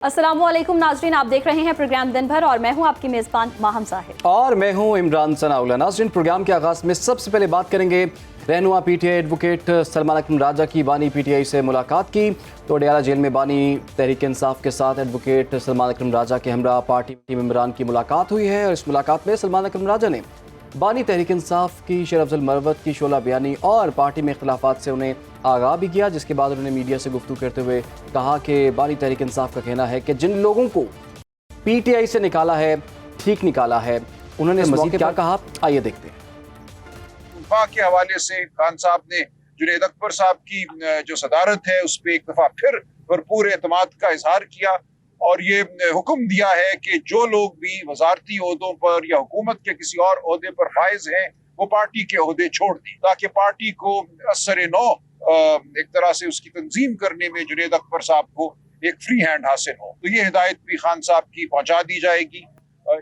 अस्सलामुअलैकुम नाजरीन, आप देख रहे हैं प्रोग्राम दिन भर और मैं हूं आपकी मेज़बान माहम साहिब और मैं हूं इमरान सनाउल्लाह। नाजरीन, प्रोग्राम के आगाज़ में सबसे पहले बात करेंगे रहनुमा पीटीआई एडवोकेट सलमान अकरम राजा की बानी पीटीआई से मुलाकात की। तो अडयाला जेल में बानी तहरीक इंसाफ के साथ एडवोकेट सलमान अकरम राजा के हमरा पार्टी मेंबरान की मुलाकात हुई है और इस मुलाकात में सलमान अकरम राजा ने बानी तहरीक इंसाफ की शेर अफजल मरवत की शोला बयानी और पार्टी में इख्तलाफात से उन्हें आगाह भी किया, जिसके बाद उन्होंने मीडिया से गुफ्तगू करते हुए कहा कि बानी तहरीक इंसाफ का कहना है कि जिन लोगों को पीटीआई से निकाला है ठीक निकाला है। उन्होंने इस मौके क्या कहा, आइए देखते हैं। वफाक के हवाले से खान साहब ने जुनैद अकबर साहब की जो सदारत है उस पर एक दफा फिर भरपूर एतमाद का इजहार किया और ये हुक्म दिया है कि जो लोग भी वजारती ओहदों पर या हुकूमत के किसी और ओहदे पर फाइज हैं वो पार्टी के ओहदे छोड़ दें, ताकि पार्टी को असर नौ एक तरह से उसकी तंजीम करने में जुनैद अकबर साहब को एक फ्री हैंड हासिल हो। तो ये हिदायत भी खान साहब की पहुंचा दी जाएगी।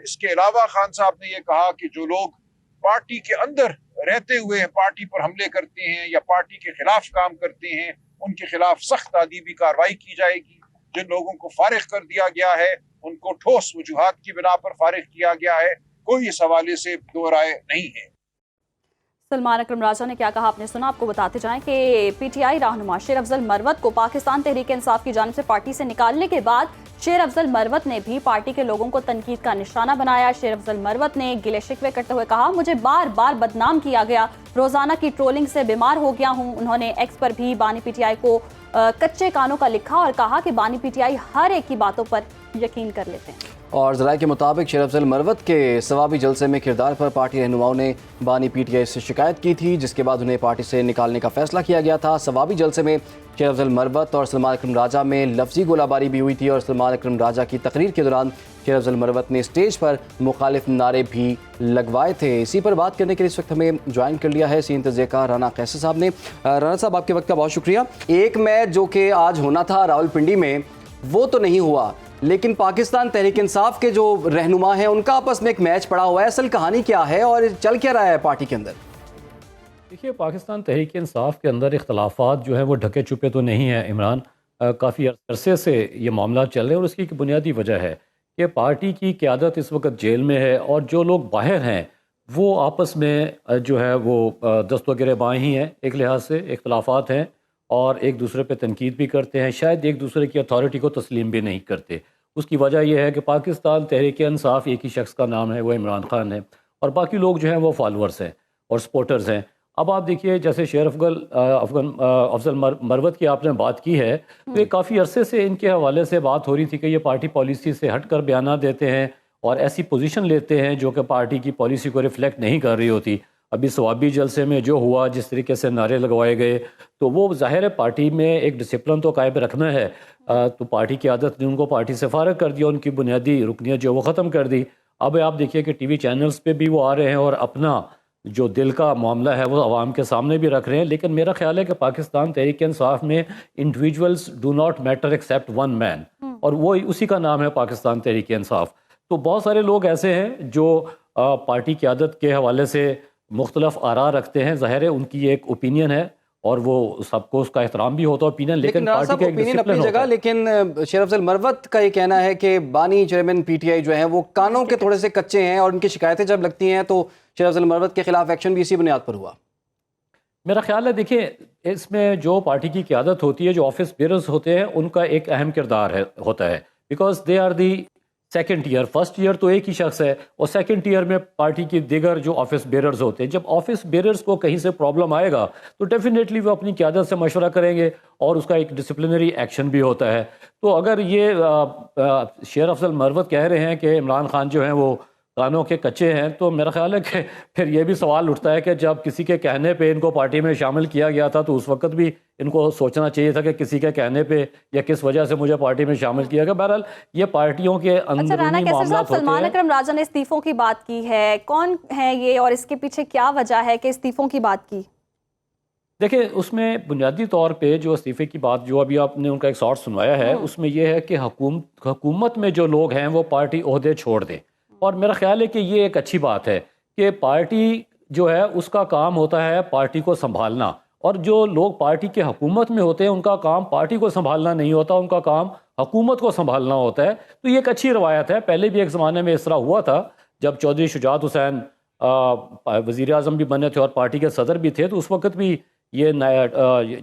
इसके अलावा खान साहब ने यह कहा कि जो लोग पार्टी के अंदर रहते हुए पार्टी पर हमले करते हैं या पार्टी के खिलाफ काम करते हैं उनके खिलाफ सख्त अदीबी कार्रवाई की जाएगी। जिन लोगों को फारिग कर दिया गया है उनको ठोस वजूहात की बिना पर फारिग किया गया है, कोई इस हवाले से दो राय नहीं है। सलमान अकरम राजा ने क्या कहा आपने सुना। आपको बताते जाएं कि पीटीआई रहनुमा शेर अफजल मरवत को पाकिस्तान तहरीक इंसाफ की जानिब से पार्टी से निकालने के बाद शेर अफजल मरवत ने भी पार्टी के लोगों को तनकीद का निशाना बनाया। शेर अफजल मरवत ने गिले शिकवे करते हुए कहा, मुझे बार बार बदनाम किया गया, रोजाना की ट्रोलिंग से बीमार हो गया हूं। उन्होंने एक्स पर भी बानी पीटीआई को कच्चे कानों का लिखा और कहा कि बानी पीटीआई हर एक की बातों पर यकीन कर लेते हैं। और ज़राए के मुताबिक शेर अफजल मरवत के सवाबी जलसे में किरदार पर पार्टी रहनुमाओं ने बानी पीटीआई से शिकायत की थी, जिसके बाद उन्हें पार्टी से निकालने का फैसला किया गया था। सवाबी जलसे में शेर अफजल मरवत और सलमान अकरम राजा में लफ्जी गोलाबारी भी हुई थी और सलमान अकरम राजा की तकरीर के दौरान शेर अफजल मरवत ने स्टेज पर मुखालिफ नारे भी लगवाए थे। इसी पर बात करने के लिए इस वक्त हमें ज्वाइन कर लिया है सीन तज़ेका राना कैसर साहब ने। राना साहब, आपके वक्त का बहुत शुक्रिया। एक मैच जो कि आज होना था रावलपिंडी में वो तो नहीं हुआ, लेकिन पाकिस्तान तहरीक इंसाफ के जो रहनुमा हैं उनका आपस में एक मैच पड़ा हुआ है। असल कहानी क्या है और चल क्या रहा है पार्टी के अंदर? देखिए, पाकिस्तान तहरीक इंसाफ के अंदर इख्तलाफात जो हैं वो ढके छुपे तो नहीं हैं इमरान। काफ़ी अरसे से ये मामला चल रहे हैं और उसकी एक बुनियादी वजह है कि पार्टी की क़यादत इस वक्त जेल में है और जो लोग बाहर हैं वो आपस में जो है वो दस्त गिरेबाँ ही हैं। एक लिहाज से इख्तलाफात हैं और एक दूसरे पे तनकीद भी करते हैं, शायद एक दूसरे की अथॉरिटी को तस्लीम भी नहीं करते। उसकी वजह यह है कि पाकिस्तान तहरीक इंसाफ एक ही शख्स का नाम है, वो इमरान खान है, और बाकी लोग जो हैं वो फॉलोअर्स हैं और सपोर्टर्स हैं। अब आप देखिए, जैसे शेर अफजल मरवत की आपने बात की है, तो ये काफ़ी अरसे से इनके हवाले से बात हो रही थी कि ये पार्टी पॉलिसी से हट कर बयान देते हैं और ऐसी पोजीशन लेते हैं जो कि पार्टी की पॉलिसी को रिफ्लेक्ट नहीं कर रही होती। अभी सवाबी जलसे में जो हुआ, जिस तरीके से नारे लगवाए गए, तो वो ज़ाहिर है पार्टी में एक डिसिप्लिन तो कायम रखना है। तो पार्टी की आदत ने उनको पार्टी से फारग कर दिया, उनकी बुनियादी रुकनियत जो वो ख़त्म कर दी। अब आप देखिए कि टीवी चैनल्स पे भी वो आ रहे हैं और अपना जो दिल का मामला है वो आवाम के सामने भी रख रहे हैं। लेकिन मेरा ख्याल है कि पाकिस्तान तहरीक इंसाफ में individuals do not matter except one man, और वो उसी का नाम है पाकिस्तान तहरीक इंसाफ। तो बहुत सारे लोग ऐसे हैं जो पार्टी की आदत के हवाले से मुख्तलिफ आरा रखते हैं। ज़ाहिर है उनकी एक ओपिनियन है और वो सबको उसका एहतराम भी होता है ओपिनियन, लेकिन पार्टी का एक डिसिप्लिन अपनी जगह। लेकिन शेर अफजल मरवत का ये कहना है कि बानी चेयरमैन पीटीआई जो है वो कानों के थोड़े से कच्चे हैं और उनकी शिकायतें जब लगती हैं तो शेर अफजल मरवत के खिलाफ एक्शन भी इसी बुनियाद पर हुआ। मेरा ख्याल है, देखिए, इसमें जो पार्टी की क़यादत होती है, जो ऑफिस बेयरर्स होते हैं, उनका एक अहम किरदार होता है, because they are the second year. First year तो एक ही शख्स है और सेकेंड ईयर में पार्टी की दीगर जो ऑफिस बेयरर्स होते हैं। जब ऑफिस बेयरर्स को कहीं से प्रॉब्लम आएगा तो डेफिनेटली वो अपनी क़यादत से मशवरा करेंगे और उसका एक डिसिप्लिनरी एक्शन भी होता है। तो अगर ये शेर अफजल मरवत कह रहे हैं कि इमरान खान जो हैं वो कानों के कच्चे हैं, तो मेरा ख्याल है कि फिर ये भी सवाल उठता है कि जब किसी के कहने पे इनको पार्टी में शामिल किया गया था तो उस वक्त भी इनको सोचना चाहिए था कि किसी के कहने पे या किस वजह से मुझे पार्टी में शामिल किया गया। बहरहाल ये पार्टियों के अंदरूनी मामला होते हैं। सलमान अकरम राजा ने इस्तीफों की बात की है, कौन है ये और इसके पीछे क्या वजह है कि इस्तीफों की बात की? देखिए, उसमें बुनियादी तौर पे जो इस्तीफे की बात जो अभी आपने उनका एक शॉर्ट सुनवाया है, उसमें यह है कि हुकूमत में जो लोग हैं वो पार्टी ओहदे छोड़ दें। और मेरा ख्याल है कि ये एक अच्छी बात है कि पार्टी जो है उसका काम होता है पार्टी को संभालना, और जो लोग पार्टी के हुकूमत में होते हैं उनका काम पार्टी को संभालना नहीं होता, उनका काम हुकूमत को संभालना होता है। तो ये एक अच्छी रवायत है, पहले भी एक ज़माने में इस तरह हुआ था जब चौधरी शुजात हुसैन वज़ीर आज़म भी बने थे और पार्टी के सदर भी थे, तो उस वक्त भी ये नया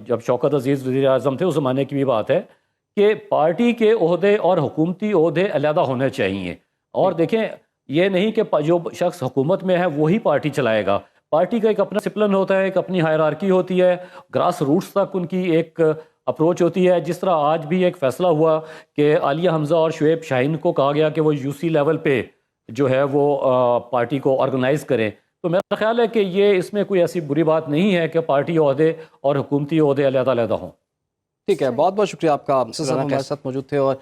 जब शौकत अजीज़ वज़ीर आज़म थे उस ज़माने की भी बात है कि पार्टी के ओहदे और हुकूमती ओहदे अलहदा होने चाहिए। और देखें, ये नहीं कि जो शख्स हुकूमत में है वही पार्टी चलाएगा। पार्टी का एक अपना डिसिप्लिन होता है, एक अपनी हायरार्की होती है, ग्रास रूट्स तक उनकी एक अप्रोच होती है। जिस तरह आज भी एक फ़ैसला हुआ कि आलिया हमज़ा और शुएब शाहीन को कहा गया कि वो यूसी लेवल पे जो है वो पार्टी को ऑर्गेनाइज़ करें, तो मेरा ख्याल है कि ये इसमें कोई ऐसी बुरी बात नहीं है कि पार्टी ओहदे और हुकूमती ओहदे अलग-अलग हों। ठीक है, बहुत बहुत शुक्रिया आपका, हमारे साथ मौजूद थे। और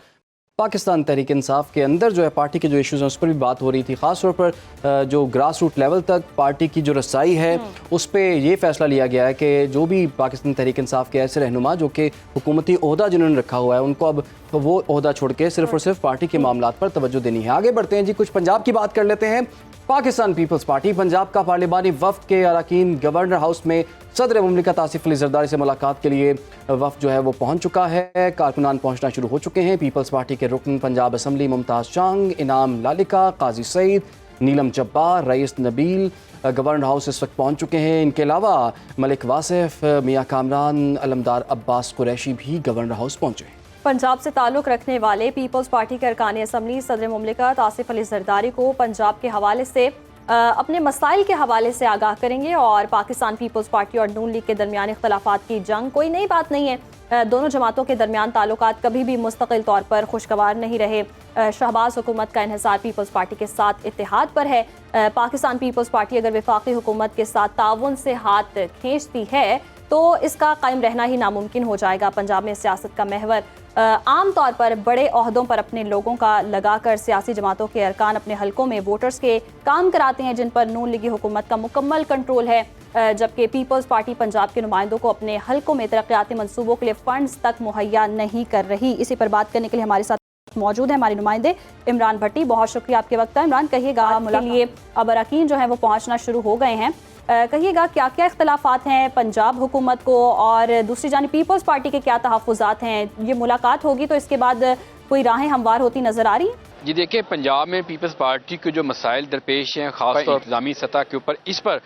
पाकिस्तान तहरीक इंसाफ के अंदर जो है पार्टी के जो इश्यूज़ हैं उस पर भी बात हो रही थी, ख़ास तौर पर जो ग्रास रूट लेवल तक पार्टी की जो रसाई है उस पर ये फ़ैसला लिया गया है कि जो भी पाकिस्तान तहरीक इंसाफ के ऐसे रहनुमा जो कि हुकूमती ओहदा जिन्होंने रखा हुआ है उनको अब वो ओहदा छोड़ के सिर्फ और सिर्फ पार्टी के मामलात पर तवज्जो देनी है। आगे बढ़ते हैं जी, कुछ पंजाब की बात कर लेते हैं। पाकिस्तान पीपल्स पार्टी पंजाब का पार्लिमानी वफ़द के अरकान गवर्नर हाउस में सदर मुमलिकत आसिफ अली जरदारी से मुलाकात के लिए वफ़द जो है वो पहुंच चुका है। कारकुनान पहुंचना शुरू हो चुके हैं। पीपल्स पार्टी के रुकन पंजाब असम्बली मुमताज़ चांग, इनाम लालिका, काजी सईद, नीलम Jabbar, rice Nabeel governor house इस वक्त पहुंच चुके हैं। इनके अलावा मलिक वासिफ, मियाँ कामरान, अलमदार अब्बास कुरैशी भी गवर्नर हाउस पहुंचे हैं। पंजाब से ताल्लुक़ रखने वाले पीपल्स पार्टी के अरकान असम्बली सदर मुमलिकत आसिफ अली जरदारी को पंजाब के हवाले से अपने मसाइल के हवाले से आगाह करेंगे। और पाकिस्तान पीपल्स पार्टी और नून लीग के दरमियान इख्तलाफात की जंग कोई नई बात नहीं है। दोनों जमातों के दरमियान ताल्लुकात कभी भी मुस्तकिल तौर पर खुशगवार नहीं रहे। शहबाज हुकूमत का इन्हिसार पीपल्स पार्टी के साथ इत्तेहाद पर है। पाकिस्तान पीपल्स पार्टी अगर वफाकी हुकूमत के साथ ताउन से हाथ खींचती है तो इसका कायम रहना ही नामुमकिन हो जाएगा। पंजाब में सियासत का महवर आम तौर पर बड़े ओहदों पर अपने लोगों का लगाकर सियासी जमातों के अरकान अपने हलकों में वोटर्स के काम कराते हैं जिन पर नून लीगी हुकूमत का मुकम्मल कंट्रोल है, जबकि पीपल्स पार्टी पंजाब के नुमाइंदों को अपने हलकों में तरक्याती मंसूबों के लिए फंड्स तक मुहैया नहीं कर रही। इसी पर बात करने के लिए हमारे साथ मौजूद है हमारे नुमाइंदे इमरान भट्टी। बहुत शुक्रिया आपके वक्त का। इमरान, कहिएगा मुलाकात के लिए अब अरकान जो है वो पहुँचना शुरू हो गए हैं, कहिएगा क्या क्या इख्तलाफात हैं पंजाब हुकूमत को और दूसरी जानिब पीपल्स पार्टी के क्या तहफ़्फ़ुज़ात हैं? ये मुलाकात होगी तो इसके बाद कोई राहें हमवार होती नज़र आ रही हैं? जी देखिए, पंजाब में पीपल्स पार्टी के जो मसाइल दरपेश हैं खासतौर पर इंतज़ामी सतह के ऊपर, इस पर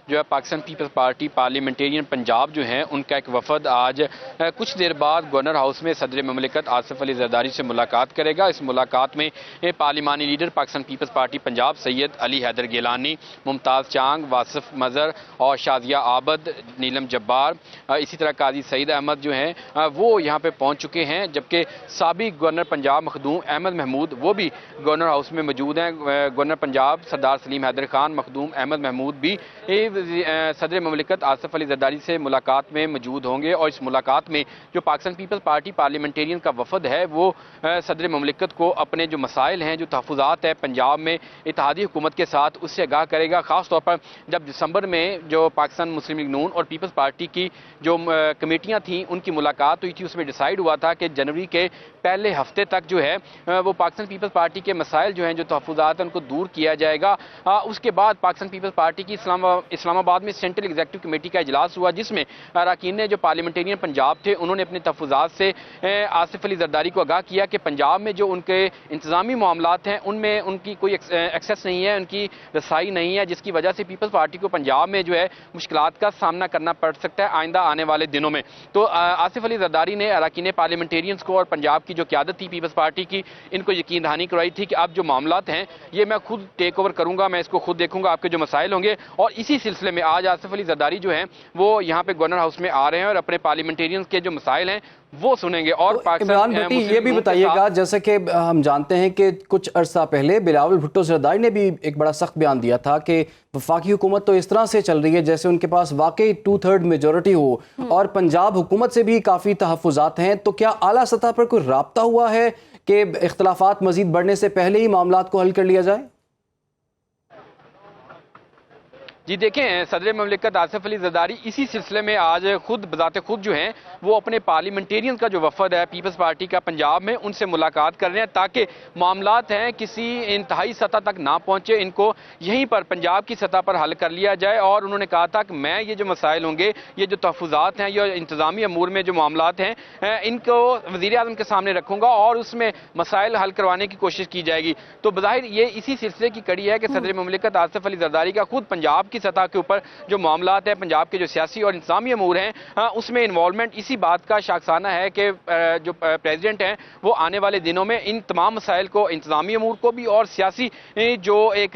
जो है पाकिस्तान पीपल्स पार्टी पार्लियामेंटेरियन पंजाब जो हैं उनका एक वफद आज कुछ देर बाद गवर्नर हाउस में सदर मुमलिकत आसिफ अली जरदारी से मुलाकात करेगा। इस मुलाकात में पार्लिमानी leader Pakistan peoples Party Punjab Syed Ali Haider Gilani, Mumtaz Chang, Wasif Mazhar और शाजिया आबद, नीलम जब्बार, इसी तरह काजी सईद अहमद जो हैं वो यहाँ पर पहुँच चुके हैं। जबकि साबिक गवर्नर पंजाब मखदूम अहमद महमूद वो भी गवर्नर हाउस में मौजूद हैं। गवर्नर पंजाब सरदार सलीम हैदर खान, मखदूम अहमद महमूद भी सदर मुमलिकत आसिफ अली जरदारी से मुलाकात में मौजूद होंगे। और इस मुलाकात में जो पाकिस्तान पीपल्स पार्टी पार्लियामेंटेरियन का वफद है वो सदर मुमलिकत को अपने जो मसाइल हैं, जो तहफ़्फ़ुज़ात है पंजाब में इत्तेहादी हुकूमत के साथ, उससे आगाह करेगा। ख़ास तौर पर जब दिसंबर में जो पाकिस्तान मुस्लिम लीग नून और पीपल्स पार्टी की जो कमेटियाँ थीं उनकी मुलाकात हुई थी, उसमें डिसाइड हुआ था कि जनवरी के पहले हफ्ते तक जो है वो पाकिस्तान पीपल्स पार्टी के मसाइल जो हैं, जो तहफ़्फ़ुज़ात हैं, उनको दूर किया जाएगा। उसके बाद पाकिस्तान पीपल्स पार्टी की इस्लामाबाद में सेंट्रल एग्जीक्यूटिव कमेटी का इजलास हुआ, जिसमें अरकान ने जो पार्लियामेंटेरियन पंजाब थे उन्होंने अपने तहफ़्फ़ुज़ात से आसिफ अली जरदारी को आगाह किया कि पंजाब में जो उनके इंतज़ामी मामलात हैं उनमें उनकी कोई एक्सेस नहीं है, उनकी रसाई नहीं है, जिसकी वजह से पीपल्स पार्टी को पंजाब में जो है मुश्किलात का सामना करना पड़ सकता है आइंदा आने वाले दिनों में। तो आसिफ अली जरदारी ने अरकान पार्लियामेंटेरियंस को और पंजाब की जो क़यादत थी पीपल्स पार्टी की, इनको यकीन दहानी करवाई थी कि अब जो मामलात हैं ये मैं खुद टेक ओवर करूँगा, मैं इसको खुद देखूँगा, आपके जो मसाइल होंगे। और इसी सिलसिले में आज आसिफ अली जरदारी जो हैं वो यहाँ पे गवर्नर हाउस में आ रहे हैं और अपने पार्लियामेंटेरियंस के जो मसाइल हैं वो सुनेंगे। और इमरान भट्टी, ये भी बताइएगा, जैसे कि हम जानते हैं कि कुछ अरसा पहले बिलावल भुट्टो जरदारी ने भी एक बड़ा सख्त बयान दिया था कि वफाकी हुकूमत तो इस तरह से चल रही है जैसे उनके पास वाकई 2/3 मेजॉरिटी हो और पंजाब हुकूमत से भी काफ़ी तहफ़्फ़ुज़ात हैं। तो क्या आला सतह पर कोई राब्ता हुआ है कि इख्तलाफात मज़ीद बढ़ने से पहले ही मामलात को हल कर लिया जाए? जी देखें, सदर ममलिकत आसिफ अली जरदारी इसी सिलसिले में आज खुद बजाते खुद जो हैं वो अपने पार्लियामेंटेरियन का जो वफद है पीपल्स पार्टी का पंजाब में, उनसे मुलाकात कर रहे हैं ताकि मामलात हैं किसी इंतहाई सतह तक ना पहुंचे, इनको यहीं पर पंजाब की सतह पर हल कर लिया जाए। और उन्होंने कहा था कि मैं ये जो मसाइल होंगे, ये जो तहफुजात हैं, ये इंतजामी अमूर में जो मामलात हैं, इनको वज़ीर आज़म के सामने रखूंगा और उसमें मसाइल हल करवाने की कोशिश की जाएगी। तो बज़ाहिर ये इसी सिलसिले की कड़ी है कि सदर ममलिकत आसिफ अली जरदारी का खुद पंजाब की सतह के ऊपर जो मामलात हैं, पंजाब के जो सियासी और इंतजामी अमूर हैं, उसमें इन्वॉल्वमेंट इसी बात का शाखसाना है कि जो प्रेसिडेंट हैं वो आने वाले दिनों में इन तमाम मसाइल को, इंतजामी अमूर को भी और सियासी जो एक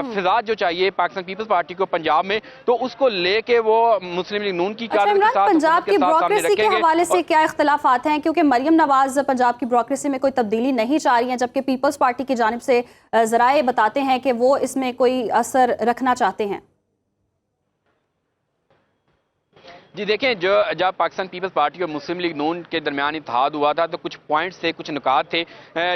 फिजा जो चाहिए पाकिस्तान पीपल्स पार्टी को पंजाब में, तो उसको लेके वो मुस्लिम लीग नून की क़यादत के साथ पंजाब की ब्यूरोक्रेसी के हवाले से क्या इख्तिलाफात हैं? क्योंकि मरियम नवाज पंजाब की ब्यूरोक्रेसी में कोई तब्दीली नहीं चाह रही है, जबकि पीपल्स पार्टी की जानिब से ज़राए बताते हैं कि वो इसमें कोई असर रखना चाहते हैं। जी देखें, जब पाकिस्तान पीपल्स पार्टी और मुस्लिम लीग नून के दरमियान इत्तेहाद हुआ था तो कुछ पॉइंट्स थे, कुछ नुकात थे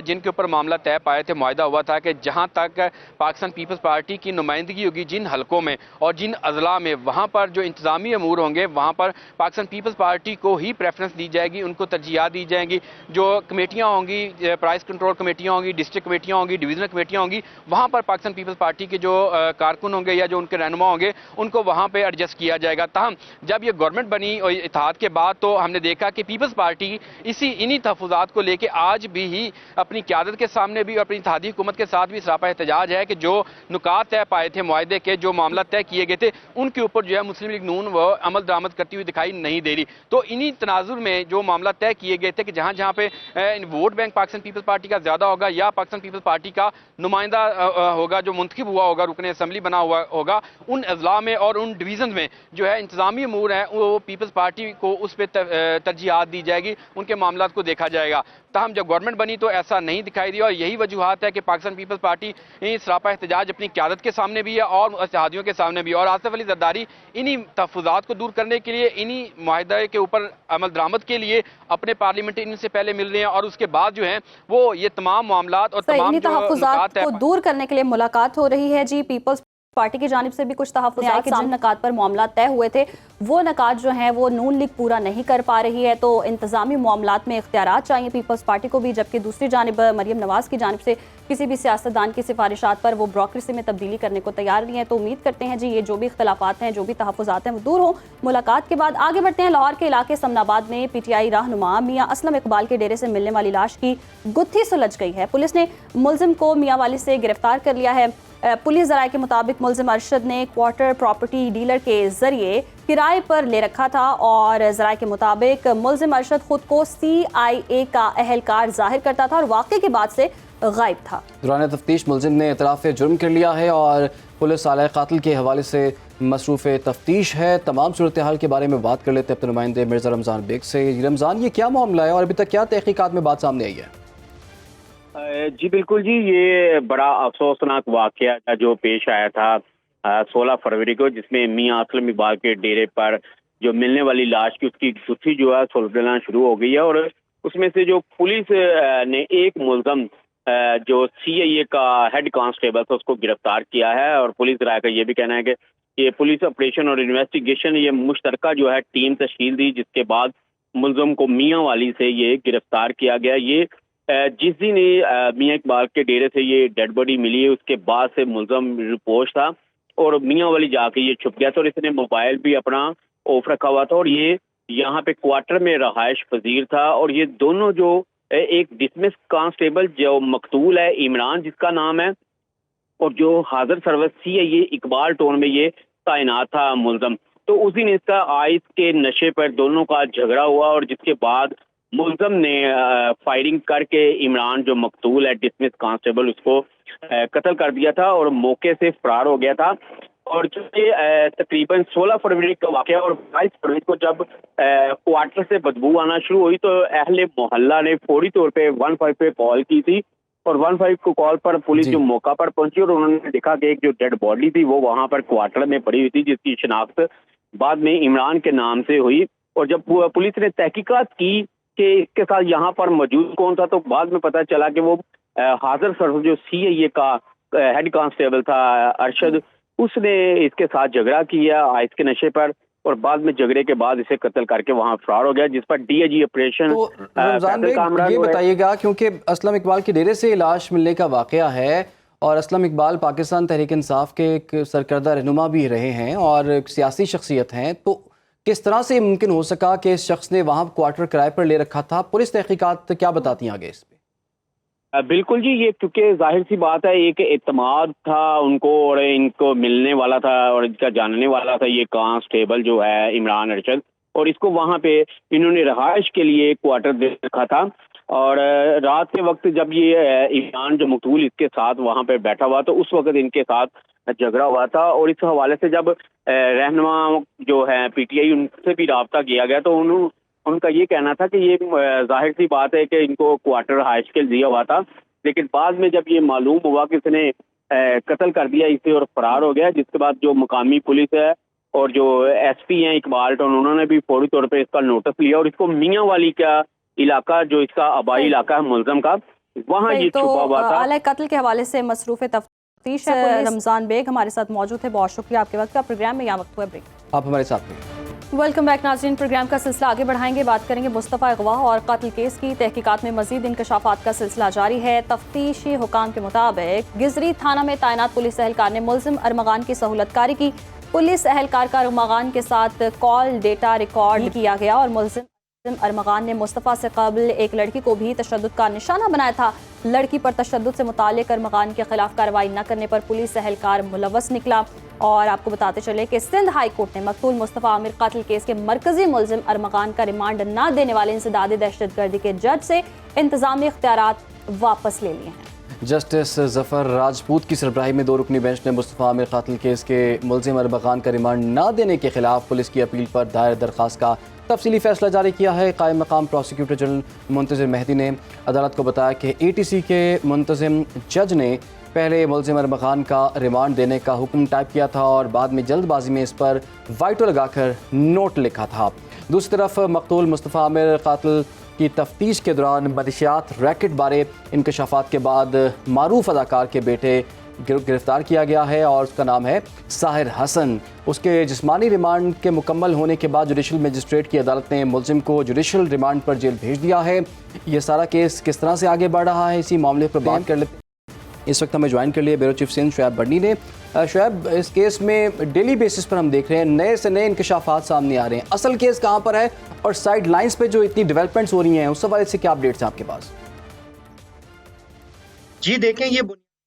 जिनके ऊपर मामला तय पाए थे। मुआहदा हुआ था कि जहां तक पाकिस्तान पीपल्स पार्टी की नुमाइंदगी होगी जिन हलकों में और जिन अजला में, वहां पर जो इंतजामी अमूर होंगे वहां पर पाकिस्तान पीपल्स पार्टी को ही प्रेफरेंस दी जाएगी, उनको तरजीह दी जाएंगी। जो कमेटियाँ होंगी, प्राइस कंट्रोल कमेटियाँ होंगी, डिस्ट्रिक्ट कमेटियाँ होंगी, डिवीजनल कमेटियाँ होंगी, वहाँ पर पाकिस्तान पीपल्स पार्टी के जो कारकुन होंगे या जो उनके रहनुमा होंगे उनको वहाँ पर एडजस्ट किया जाएगा। ताहम जब ये गवर्नमेंट बनी और इत्तेहाद के बाद तो हमने देखा कि पीपल्स पार्टी इन्हीं तहफुजात को लेके आज भी ही अपनी क़यादत के सामने भी और अपनी इत्तेहादी हुकूमत के साथ भी सरापा एहतजाज है कि जो नुकात तय पाए थे मुआहदे के, जो मामला तय किए गए थे, उनके ऊपर जो है मुस्लिम लीग नून वो अमल दरामद करती हुई दिखाई नहीं दे रही। तो इन्हीं तनाजुर में जो मामला तय किए गए थे कि जहाँ जहाँ पे vote bank Pakistan peoples Party का ज़्यादा होगा या पाकिस्तान पीपल्स पार्टी का नुमाइंदा होगा जो मुंतखब हुआ होगा, रुकने असम्बली बना हुआ होगा, उन अजला में और उन डिवीज़न में जो है इंतजामी अमूर हैं वो पीपल्स पार्टी को उस पर तरजीहात दी जाएगी, उनके मामलात को देखा जाएगा। ताहम जब गवर्नमेंट बनी तो ऐसा नहीं दिखाई दिया और यही वजूहात है कि पाकिस्तान पीपल्स पार्टी सरापा एहतजाज अपनी क़यादत के सामने भी है और इत्तेहादियों के सामने भी। और आसिफ अली जरदारी इन्हीं तहफुजात को दूर करने के लिए, इन्हीं मुआहदे के ऊपर अमल दरामद के लिए अपने पार्लियामेंटेरियन से पहले मिल रहे हैं और उसके बाद जो है वो ये तमाम मामलात और तमाम तहफुजात को दूर करने के लिए मुलाकात हो रही है। जी, पीपल्स पार्टी की जानिब से भी कुछ तहफ़्फ़ुज़ात के जिन नकात पर मामला तय हुए थे वो नकात जो हैं वो नून लीग पूरा नहीं कर पा रही है, तो इंतज़ामी मामलात में इख्तियारात चाहिए पीपल्स पार्टी को भी, जबकि दूसरी जानिब मरियम नवाज़ की जानिब से किसी भी सियासतदान की सिफारिशात पर वो ब्यूरोक्रेसी में तब्दीली करने को तैयार नहीं है। तो उम्मीद करते हैं जी ये जो भी इख्तिलाफात हैं, जो भी तहफ़्फ़ुज़ात हैं वो दूर हो। मुलाकात के बाद आगे बढ़ते हैं। लाहौर के इलाके समनाबाद में PTI रहनुमा मियाँ असलम इकबाल के डेरे से मिलने वाली लाश की गुत्थी सुलझ गई है। पुलिस ने मुलजिम को मियाँ वाली से गिरफ्तार कर लिया है। पुलिस ज़राए के मुताबिक मुलजिम अरशद ने क्वार्टर प्रॉपर्टी डीलर के जरिए किराए पर ले रखा था और ज़राए के मुताबिक मुलजिम अरशद खुद को CIA का अहलकार जाहिर करता था और वाक़े के बाद से गायब था। दौरान तफ्तीश मुलजिम ने इतराफ़ जुर्म कर लिया है और पुलिस साले कातिल के हवाले से मसरूफ़ तफ्तीश है। तमाम सूरत हाल के बारे में बात कर लेते हैं अपने नुमाइंदे मिर्ज़ा रमज़ान बेग से। रमज़ान, ये क्या मामला है और अभी तक क्या तहकीकात में बात सामने आई है? जी बिल्कुल जी, ये बड़ा अफसोसनाक वाक़या जो पेश आया था 16 फरवरी को, जिसमें मियाँ असलम इकबाल के डेरे पर जो मिलने वाली लाश की उसकी गुत्थी जो है सुलझना शुरू हो गई है और उसमें से जो पुलिस ने एक मुलज़म जो CIA का हेड कांस्टेबल था उसको गिरफ्तार किया है। और पुलिस राय का ये भी कहना है कि ये पुलिस ऑपरेशन और इन्वेस्टिगेशन ये मुश्तरका जो है टीम तश्कील दी, जिसके बाद मुलज़म को मियाँ वाली से ये गिरफ्तार किया गया। ये जिस दिन मियाँ इकबाल के डेरे से ये डेड बॉडी मिली है उसके बाद से मुलज़म रिपोर्ट था और मियाँ वाली जाके ये छुप गया था और इसने मोबाइल भी अपना ऑफ रखा हुआ था और ये यहाँ पे क्वार्टर में रहायश पजीर था। और ये दोनों जो एक डिसमिस कांस्टेबल जो मकतूल है इमरान जिसका नाम है और जो हाजिर सर्विस CIA इकबाल टाउन में ये तैनात था मुलज़म, तो उस दिन इसका आइस के नशे पर दोनों का झगड़ा हुआ और जिसके बाद मुलज़म ने फायरिंग करके इमरान जो मकतूल है डिसमिस कांस्टेबल उसको कत्ल कर दिया था और मौके से फरार हो गया था। और जो ये तकरीबन 16 फरवरी का वाक़या और 22 फरवरी को जब क्वार्टर से बदबू आना शुरू हुई तो अहले मोहल्ला ने फौरी तौर पे 15 पे कॉल की थी और 15 को कॉल पर पुलिस जो मौका पर पहुंची और उन्होंने देखा कि एक जो डेड बॉडी थी वो वहां पर क्वार्टर में पड़ी हुई थी, जिसकी शिनाख्त बाद में इमरान के नाम से हुई। और जब पुलिस ने तहकीकात की कि इसके साथ यहाँ पर मौजूद कौन था तो बाद में पता चला कि वो हाजिर सर्विस जो CIA का हेड कांस्टेबल था अरशद, उसने इसके साथ झगड़ा किया आइस के नशे पर, और बाद में झगड़े के बाद इसे कत्ल करके वहां फरार हो गया, जिस पर डीआईजी ऑपरेशन तो रमजान बेग ये बताइएगा, क्योंकि असलम इकबाल के डेरे से लाश मिलने का वाकया है और असलम इकबाल पाकिस्तान तहरीक इंसाफ के एक सरकर्दा रहनुमा भी रहे हैं और एक सियासी शख्सियत हैं, तो किस तरह से मुमकिन हो सका कि इस शख्स ने वहाँ क्वार्टर किराए पर ले रखा था? पुलिस तहकीकात क्या बताती हैं आगे इस पे? बिल्कुल जी, ये क्योंकि जाहिर सी बात है, एक एतमाद था उनको और इनको मिलने वाला था और इनका जानने वाला था ये कांस्टेबल जो है इमरान अरशद, और इसको वहां पे इन्होंने रहाइश के लिए क्वार्टर दे रखा था। और रात के वक्त जब ये इमरान जो मकतूल इसके साथ वहां पे बैठा हुआ, तो उस वक्त इनके साथ झगड़ा हुआ था। और इस हवाले से जब रहनुमा जो है पीटीआई उनसे भी राब्ता किया गया, तो उनका ये कहना था कि ये जाहिर सी बात है कि इनको क्वार्टर हाइश के दिया हुआ था, लेकिन बाद में जब ये मालूम हुआ कि इसने कत्ल कर दिया इसे और फरार हो गया, जिसके बाद जो मुकामी पुलिस है और जो एसपी हैं इकबाल टाउन, उन्होंने भी फौरी तौर पे इसका नोटिस लिया और इसको मियाँ वाली का इलाका जो इसका आबाई इलाका है मुलजम का, वहाँ ये तो छुपा हुआ था। आले कत्ल के हवाले से मसरूफ तफ्तीश है रमजान बेग हमारे साथ मौजूद है। बहुत शुक्रिया आपके वक्त का। प्रोग्राम में यहाँ वक्त हुआ ब्रेक। आप हमारे साथ में। वेलकम बैक नाज़रीन। प्रोग्राम का सिलसिला आगे बढ़ाएंगे। बात करेंगे मुस्तफ़ा अगवा और कत्ल केस की। तहकीकात में मजीद इंकशाफात का सिलसिला जारी है। तफ्तीशी हुकाम के मुताबिक गिजरी थाना में तैनात पुलिस एहलकार ने मुल्जिम अरमगान की सहूलतकारी की। पुलिस एहलकार का अरमगान के साथ कॉल डेटा रिकॉर्ड किया गया और मुल्जिम अरमगान ने मुस्तफ़ा से कबल एक लड़की को भी तशद्दुद का निशाना बनाया था। लड़की पर तशद्दुद से मुताल्लिक अरमगान के खिलाफ कार्रवाई न करने पर पुलिस एहलकार मुलव्वस निकला। और आपको बताते चले कि सिंध हाई कोर्ट ने मकतूल मुस्तफ़ा आमिर कत्ल केस के मरकजी मुल्जिम अरमगान का रिमांड न देने वाले इंसदादी दहशतगर्दी के जज से इंतजामी इख्तियारात वापस ले लिए हैं। जस्टिस जफर राजपूत की सरबराही में 2 रुकनी बेंच ने मुस्तफ़ा आमिर कत्ल केस के मुल्जिम अरमगान का रिमांड न देने के खिलाफ पुलिस की अपील पर दायर दरख्वास्त का तफसीली फैसला जारी किया है। कायम मकाम प्रोसिक्यूटर जनरल मुंतज़िर मेहदी ने अदालत को बताया कि ATC के मुंतज़िम जज ने पहले मुल्जिम अरमगान का रिमांड देने का हुक्म टाइप किया था और बाद में जल्दबाजी में इस पर वाइटो लगाकर नोट लिखा था। दूसरी तरफ मकतूल मुस्तफ़ा आमिर कत्ल की तफ्तीश के दौरान मनशियात रैकेट बारे इंकशाफात के बाद मारूफ अदाकार के बेटे गिरफ्तार किया गया है और उसका नाम है साहिर हसन। उसके जिस्मानी रिमांड के मुकम्मल होने के बाद जुडिशल मजिस्ट्रेट की अदालत ने मुल्जिम को जुडिशल रिमांड पर जेल भेज दिया है। ये सारा केस किस तरह से आगे बढ़ रहा है, इसी मामले पर बात कर लेते हैं। इस वक्त हमें ज्वाइन कर लिए ब्यूरो चीफ सिंध शुएब बर्नी ने। शुएब, इस केस में डेली बेसिस पर हम देख रहे हैं नए से नए इंकशाफात सामने आ रहे हैं। असल केस कहाँ पर है और साइड लाइंस पे जो इतनी डेवलपमेंट्स हो रही हैं उस हवाले से क्या अपडेट्स हैं आपके पास? जी देखें, ये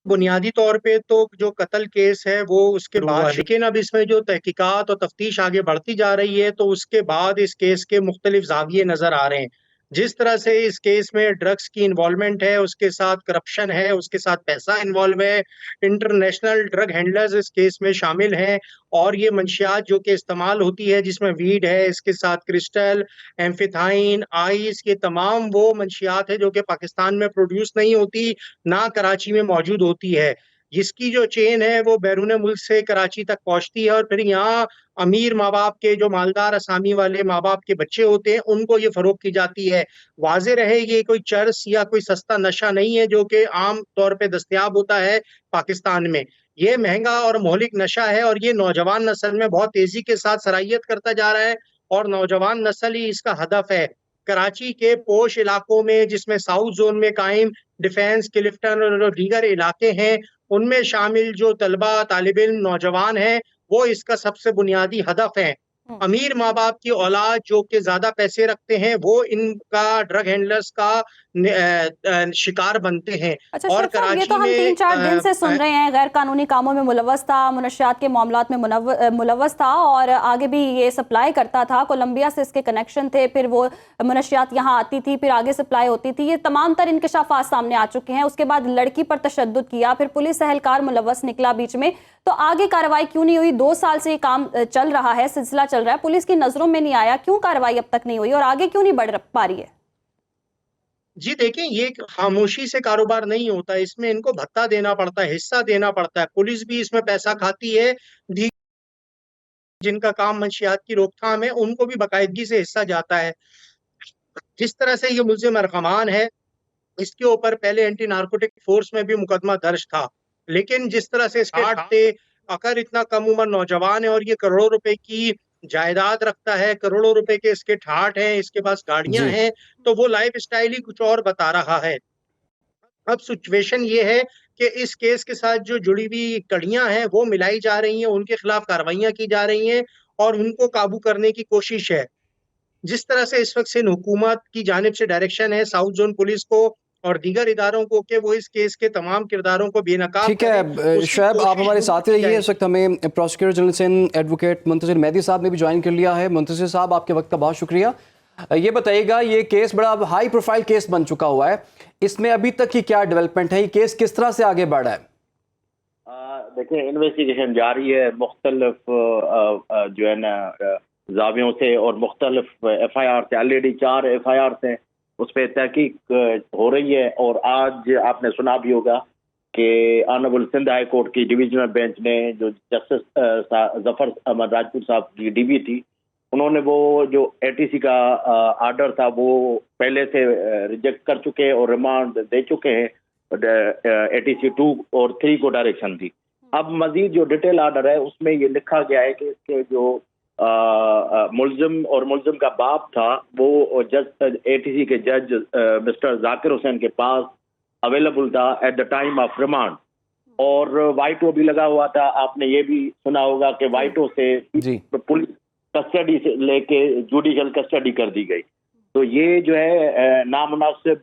बुनियादी तौर पे तो जो कत्ल केस है वो उसके बाद, लेकिन अब इसमें जो तहकीकात और तफ्तीश आगे बढ़ती जा रही है तो उसके बाद इस केस के मुख्तलिफ जाविये नजर आ रहे हैं। जिस तरह से इस केस में ड्रग्स की इन्वॉल्वमेंट है, उसके साथ करप्शन है, उसके साथ पैसा इन्वॉल्व है, इंटरनेशनल ड्रग हैंडलर्स इस केस में शामिल हैं और ये मंशियात जो कि इस्तेमाल होती है जिसमें वीड है, इसके साथ क्रिस्टल, एम्फेटाइन, आइस, ये तमाम वो मंशियात है जो कि पाकिस्तान में प्रोड्यूस नहीं होती, ना कराची में मौजूद होती है। जिसकी जो चेन है वो बैरून मुल्क से कराची तक पहुंचती है और फिर यहाँ अमीर माँ बाप के जो मालदार असामी वाले माँ बाप के बच्चे होते हैं उनको ये फरोख्त की जाती है। वाज़े रहे ये कोई चरस या कोई सस्ता नशा नहीं है जो कि आम तौर पे दस्तयाब होता है पाकिस्तान में। ये महंगा और मोहलिक नशा है और ये नौजवान नस्ल में बहुत तेजी के साथ सराहियत करता जा रहा है और नौजवान नस्ल ही इसका हदफ है। कराची के पोश इलाकों में जिसमें साउथ जोन में कायम डिफेंस, क्लिफ्टन और दीगर इलाके हैं, उनमें शामिल जो तलबा, तालिब इल्म, नौजवान हैं, वो इसका सबसे बुनियादी हदफ है। अमीर माँ बाप की औलाद जो कि ज्यादा पैसे रखते हैं वो इनका ड्रग हैंडलर्स का शिकार बनते हैं। अच्छा और शेख साहब, ये कराची तो हम में 3-4 दिन से सुन रहे हैं गैर कानूनी कामों में मुलव्वस था, मुनशियात के मामलात में मुलव्वस था और आगे भी ये सप्लाई करता था। कोलंबिया से इसके कनेक्शन थे, फिर वो मुनशियात यहाँ आती थी, फिर आगे सप्लाई होती थी। ये तमाम तर इंकशाफात सामने आ चुके हैं। उसके बाद लड़की पर तशद्दुद किया, फिर पुलिस एहलकार मुलव्वस निकला बीच में, तो आगे कार्रवाई क्यों नहीं हुई? 2 साल से ये काम चल रहा है, सिलसिला चल रहा है, पुलिस की नजरों में नहीं आया, क्यों कार्रवाई अब तक नहीं हुई और आगे क्यों नहीं बढ़ पा रही है? जी देखें, ये खामोशी से कारोबार नहीं होता, इसमें इनको भत्ता देना पड़ता है, हिस्सा देना पड़ता है। पुलिस भी इसमें पैसा खाती है। जिनका काम मंशियात की रोकथाम है उनको भी बाकायदगी से हिस्सा जाता है। जिस तरह से ये मुल्जिम अरकमान है, इसके ऊपर पहले एंटी नार्कोटिक फोर्स में भी मुकदमा दर्ज था, लेकिन जिस तरह से इसके थे अगर इतना कम उम्र नौजवान है और ये करोड़ों रुपए की जायदाद रखता है, करोड़ों रुपए के इसके ठाठ हैं, इसके पास गाड़ियां जी। हैं, तो वो लाइफ स्टाइल ही कुछ और बता रहा है। अब सिचुएशन ये है कि इस केस के साथ जो जुड़ी हुई कड़ियां हैं वो मिलाई जा रही हैं, उनके खिलाफ कार्रवाइयां की जा रही हैं और उनको काबू करने की कोशिश है। जिस तरह से इस वक्त सिंध हुकूमत की जानिब से डायरेक्शन है साउथ जोन पुलिस को और दीगर इदारों को कि वो इस केस के तमाम किरदारों को बेनकाब ठीक है। करें, उसकी शुएब, आप कोशिश हमारे साथ ही की रहिए। जाएगी। इस वक्त हमें prosecutor general Sindh advocate Muntazir Mehdi साहब ने भी ज्वाइन कर लिया है। मुंतजिर साहब, आपके वक्त का बहुत शुक्रिया। ये बताइएगा, ये केस बड़ा हाई प्रोफाइल केस बन चुका हुआ है, इसमें अभी तक की क्या डेवलपमेंट है? ये केस किस तरह से आगे बढ़ा है? देखिए, इन्वेस्टिगेशन जारी है मुख्तलिफ जो है ना जावियों से और मुख्तलिफ FIR से। ऑलरेडी 4 FIR हैं, उस पर तहकीक हो रही है। और आज आपने सुना भी होगा कि ऑनरेबल सिंध हाई कोर्ट की डिविजनल बेंच ने जो जस्टिस जफर अहमद राजपूत साहब की DB थी, उन्होंने वो जो ATC का आर्डर था वो पहले से रिजेक्ट कर चुके हैं और रिमांड दे चुके हैं। ATC 2 और 3 को डायरेक्शन दी। अब मजीद जो डिटेल आर्डर है उसमें ये लिखा गया है कि इसके जो मुल्जिम और मुल्जिम का बाप था वो जज ATC के जज मिस्टर जाकिर हुसैन के पास अवेलेबल था at the time of remand. और वाइटो भी लगा हुआ था। आपने ये भी सुना होगा कि वाइटो से पुलिस कस्टडी से लेके जुडिशल कस्टडी कर दी गई। तो ये जो है नामुनासिब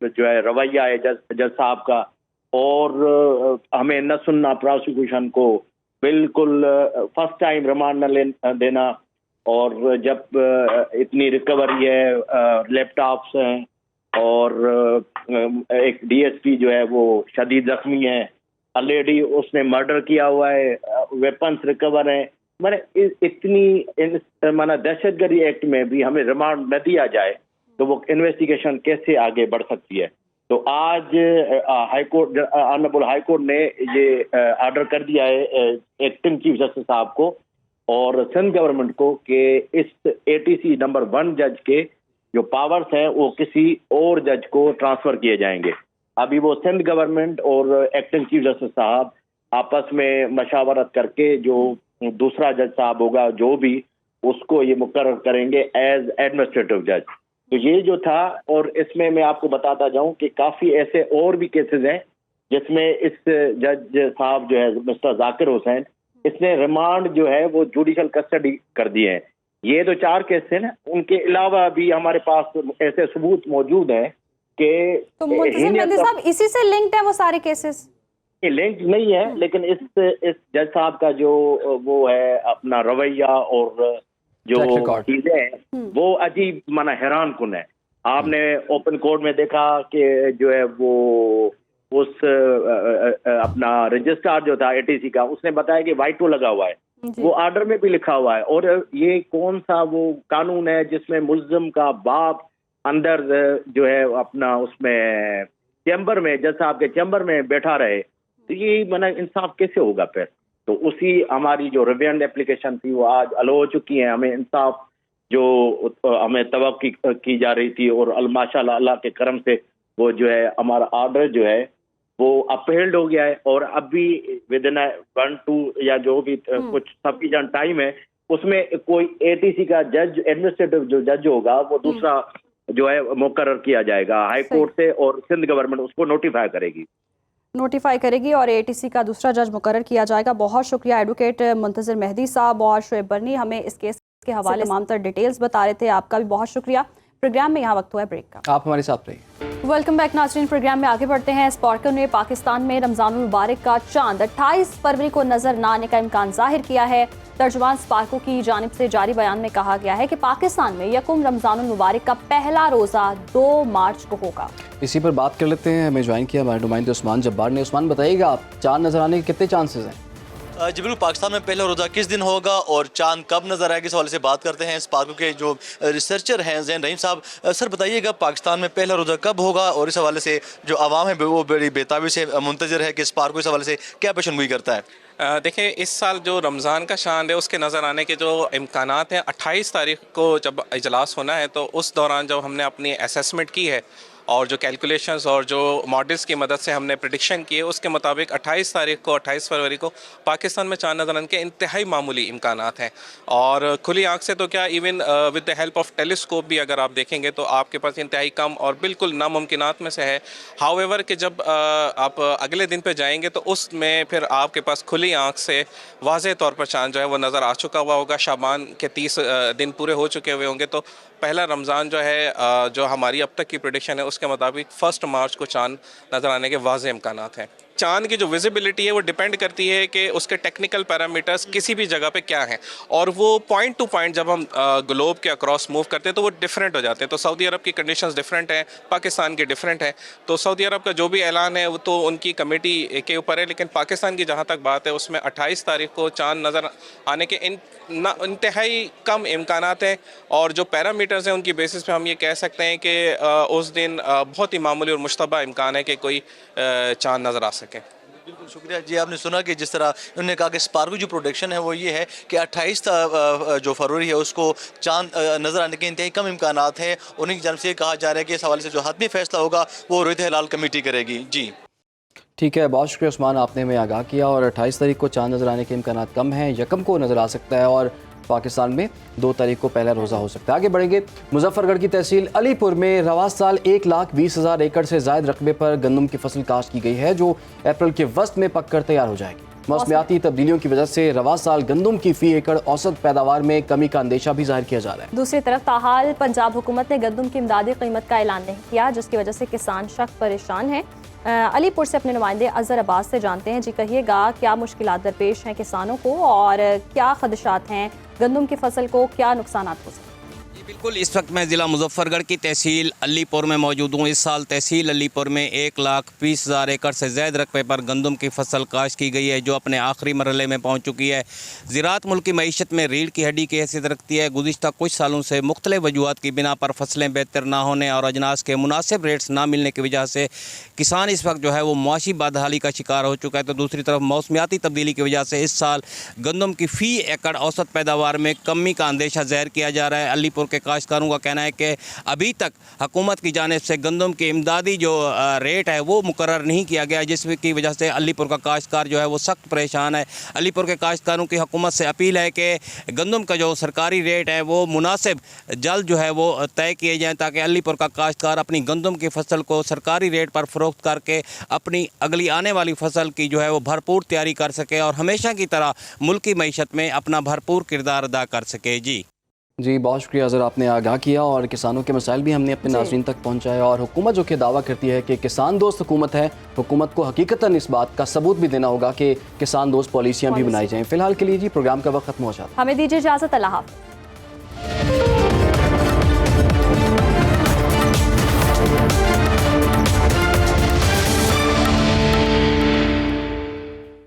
जो है रवैया है जज साहब का। और हमें न सुनना प्रोसिक्यूशन को, बिल्कुल फर्स्ट टाइम रिमांड न देना। और जब इतनी रिकवरी है, लैपटॉप्स हैं और एक DSP जो है वो शदीद जख्मी है, ऑलरेडी उसने मर्डर किया हुआ है, वेपन्स रिकवर हैं। मैंने इतनी माना दहशतगर्दी एक्ट में भी हमें रिमांड न दिया जाए तो वो इन्वेस्टिगेशन कैसे आगे बढ़ सकती है? तो आज हाईकोर्ट, ऑनरेबल हाईकोर्ट ने ये आर्डर कर दिया है एक्टिंग चीफ जस्टिस साहब को और सिंध गवर्नमेंट को कि इस ATC नंबर 1 जज के जो पावर्स हैं वो किसी और जज को ट्रांसफर किए जाएंगे। अभी वो सिंध गवर्नमेंट और एक्टिंग चीफ जस्टिस साहब आपस में मशावरत करके जो दूसरा जज साहब होगा जो भी, उसको ये मुकर्रर करेंगे एज एडमिनिस्ट्रेटिव जज। तो ये जो था, और इसमें मैं आपको बताता जाऊं कि काफी ऐसे और भी केसेस हैं जिसमें इस जज साहब जो है मिस्टर जाकिर हुसैन, इसने रिमांड जो है वो जुडिशल कस्टडी कर दिए हैं। ये तो 4 केस हैं ना, उनके अलावा भी हमारे पास ऐसे सबूत मौजूद हैं कि तो मुंतजिर मेहदी साहब, इसी से लिंक्ड है वो सारे केसेस? लिंक नहीं है, लेकिन इस जज साहब का जो वो है अपना रवैया और जो चीजें हैं वो अजीब माना हैरान कुन है। आपने ओपन कोर्ट में देखा कि जो है वो उस अपना रजिस्ट्रार जो था ATC का, उसने बताया कि वाइटो लगा हुआ है, वो आर्डर में भी लिखा हुआ है। और ये कौन सा वो कानून है जिसमें मुल्जिम का बाप अंदर जो है अपना उसमें चैम्बर में, जज साहब के चैम्बर में बैठा रहे? तो ये माना इंसाफ कैसे होगा फिर? तो उसी हमारी जो रिवेंड एप्लीकेशन थी वो आज अलो हो चुकी है। हमें इंसाफ जो हमें तवक्की की जा रही थी और माशाल्लाह अल्लाह के करम से वो जो है हमारा ऑर्डर जो है वो अपहेल्ड हो गया है। और अभी विद इन 1-2 या जो भी कुछ सफिशिएंट टाइम है उसमें कोई ATC का जज, एडमिनिस्ट्रेटिव जो जज होगा वो दूसरा जो है मुकर्रर किया जाएगा हाई कोर्ट से और सिंध गवर्नमेंट उसको नोटिफाई करेगी और ATC का दूसरा जज मुकर्रर किया जाएगा। बहुत शुक्रिया एडवोकेट मुंतजिर मेहदी साहब और शुएब बरनी, हमें इस केस के हवाले तमाम तर डिटेल्स बता रहे थे। आपका भी बहुत शुक्रिया। प्रोग्राम में यहाँ वक्त हुआ है ब्रेक का, आप हमारे साथ रहिए। वेलकम बैक नाज़रीन। प्रोग्राम में आगे बढ़ते हैं। स्पार्कर ने पाकिस्तान में रमजानुल मुबारक का चांद 28 फरवरी को नजर न आने का इम्कान जाहिर किया है। तर्जुमान स्पार्को की जानिब से जारी बयान में कहा गया है कि पाकिस्तान में यकुम रमजानुल मुबारक का पहला रोजा 2 मार्च को होगा। इसी पर बात कर लेते हैं। हमें ज्वाइन किया हमारे नुमाइंदे उस्मान जब्बार ने। उस्मान, बताइएगा आप, चांद नजर आने के कितने चांसेस हैं? जी बिल्कुल, पाकिस्तान में पहला रोज़ा किस दिन होगा और चांद कब नज़र आएगा, इस हवाले से बात करते हैं। स्पार्को के जो रिसर्चर हैं ज़ैन रहीम साहब, सर बताइएगा पाकिस्तान में पहला रोज़ा कब होगा और इस हवाले से जो आवाम है वो बड़ी बेताबी से मुंतज़र है कि स्पार्को इस हवाले से क्या पेशनगोई करता है। देखिए, इस साल जो रमज़ान का चांद है उसके नज़र आने के जो इम्कानात हैं, 28 तारीख को जब इजलास होना है तो उस दौरान जब हमने अपनी असेसमेंट की है और जो कैलकुलेशंस और जो मॉडल्स की मदद से हमने प्रिडिक्शन किए, उसके मुताबिक 28 फरवरी को पाकिस्तान में चांद नजर आने के इंतहाई मामूली इम्कानात हैं। और खुली आंख से तो क्या, even with the help of telescope भी अगर आप देखेंगे तो आपके पास इंतहाई कम और बिल्कुल नामुमकिनात में से है। हाउएवर कि जब आप अगले दिन पे जाएंगे तो उसमें फिर आपके पास खुली आंख से वाज़ेह तौर पर चांद जो है वो नज़र आ चुका हुआ होगा। शाबान के 30 दिन पूरे हो चुके हुए होंगे, तो पहला रमज़ान जो है जो हमारी अब तक की प्रेडिक्शन है उसके मुताबिक 1 मार्च को चांद नज़र आने के वाज़ेह इम्कानात हैं। चांद की जो विजिबिलिटी है वो डिपेंड करती है कि उसके टेक्निकल पैरामीटर्स किसी भी जगह पे क्या हैं, और वो पॉइंट टू पॉइंट जब हम ग्लोब के अक्रॉस मूव करते हैं तो वो डिफरेंट हो जाते हैं। तो सऊदी अरब की कंडीशंस डिफरेंट हैं, पाकिस्तान की डिफरेंट है। तो सऊदी अरब का जो भी ऐलान है वो तो उनकी कमेटी के ऊपर है, लेकिन पाकिस्तान की जहाँ तक बात है उसमें 28 तारीख को चांद नज़र आने के इंतहाई कम इम्कानात हैं। और जो पैरामीटर्स हैं उनकी बेसिस पे हम ये कह सकते हैं कि उस दिन बहुत ही मामूली और मुश्तबा इम्कान है कि कोई चांद नज़र आ सके। बिल्कुल शुक्रिया जी। आपने सुना कि जिस तरह उन्होंने कहा कि स्पार्क की जो प्रोडिक्शन है वो ये है कि 28 जो फरवरी है उसको चांद नज़र आने के इंतहाई कम इम्कानात हैं। उन्हीं की जानब से कहा जा रहा है कि इस हवाले से जो हतमी फैसला होगा वो रुयत हिलाल कमेटी करेगी। जी ठीक है, बहुत शुक्रिया उस्मान, आपने हमें आगाह किया। और 28 तारीख को चांद नज़र आने के इम्कानात कम हैं, यकम को नज़र आ सकता है और पाकिस्तान में 2 तारीख को पहला रोज़ा हो सकता है। आगे बढ़ेंगे। मुजफ्फरगढ़ की तहसील अलीपुर में रवा साल 1,20,000 एकड़ से ज़ायद रकबे पर गंदम की फसल काश्त की गई है, जो अप्रैल के वस्त में पककर तैयार हो जाएगी। मौसमियाती तब्दीलियों की वजह से रवा साल गंदम की फ़ी एकड़ औसत पैदावार में कमी का अंदेशा भी जाहिर किया जा रहा है। दूसरी तरफ ताहाल पंजाब हुकूमत ने गंदम की इमदादी कीमत का ऐलान नहीं किया, जिसकी वजह से किसान सख्त परेशान हैं। अलीपुर से अपने नुमाइंदे अजहर अब्बास से जानते हैं। जी कहिएगा, क्या मुश्किलात दरपेश हैं किसानों को और क्या खदशात हैं, गंदम की फसल को क्या नुकसान हो सकते हैं? बिल्कुल, इस वक्त मैं ज़िला मुजफ्फरगढ़ की तहसील अलीपुर में मौजूद हूँ। इस साल तहसील अलीपुर में 1,20,000 एकड़ से ज़्यादा रकबे पर गंदम की फसल काश्त की गई है, जो अपने आखिरी मरहले में पहुँच चुकी है। ज़राअत मुल्क की मईशत में रीढ़ की हड्डी की हैसियत रखती है। गुज़िश्ता कुछ सालों से मुख्तलिफ वजूहात की बिना पर फसलें बेहतर ना होने और अजनास के मुनासिब रेट्स ना मिलने की वजह से किसान इस वक्त जो है वो मुआशी बदहाली का शिकार हो चुका है। तो दूसरी तरफ मौसमियाती तब्दीली की वजह से इस साल गंदम की फ़ी एकड़ औसत पैदावार में कमी का अंदेशा ज़ाहिर किया जा रहा है। अलीपुर के काश्तकारों का कहना है कि अभी तक हुकूमत की जानिब से गंदम की इमदादी जो रेट है वो मुकर्रर नहीं किया गया, जिसकी वजह से अलीपुर का काश्तकार जो है वो सख्त परेशान है। अलीपुर के काश्तकारों की हुकूमत से अपील है कि गंदम का जो सरकारी रेट है वो मुनासिब जल्द जो है वो तय किए जाएँ, ताकि अलीपुर का काश्तकार अपनी गंदम की फसल को सरकारी रेट पर फ़रोख्त करके अपनी अगली आने वाली फसल की जो है वो भरपूर तैयारी कर सके और हमेशा की तरह मुल्क की मईशत में अपना भरपूर किरदार अदा कर सके। जी बहुत शुक्रिया अज़हर, आपने आगाह किया और किसानों के मसाइल भी हमने अपने नाज़रीन तक पहुँचाए। और हुकूमत जो कि दावा करती है कि किसान दोस्त हुकूमत है, हुकूमत को हकीकतन इस बात का सबूत भी देना होगा कि किसान दोस्त पॉलिसियाँ भी बनाई जाएँ। फ़िलहाल के लिए जी प्रोग्राम का वक्त खत्म हो जाता है। हमें दीजिए इजाज़त। अल्लाह हाफ़िज़।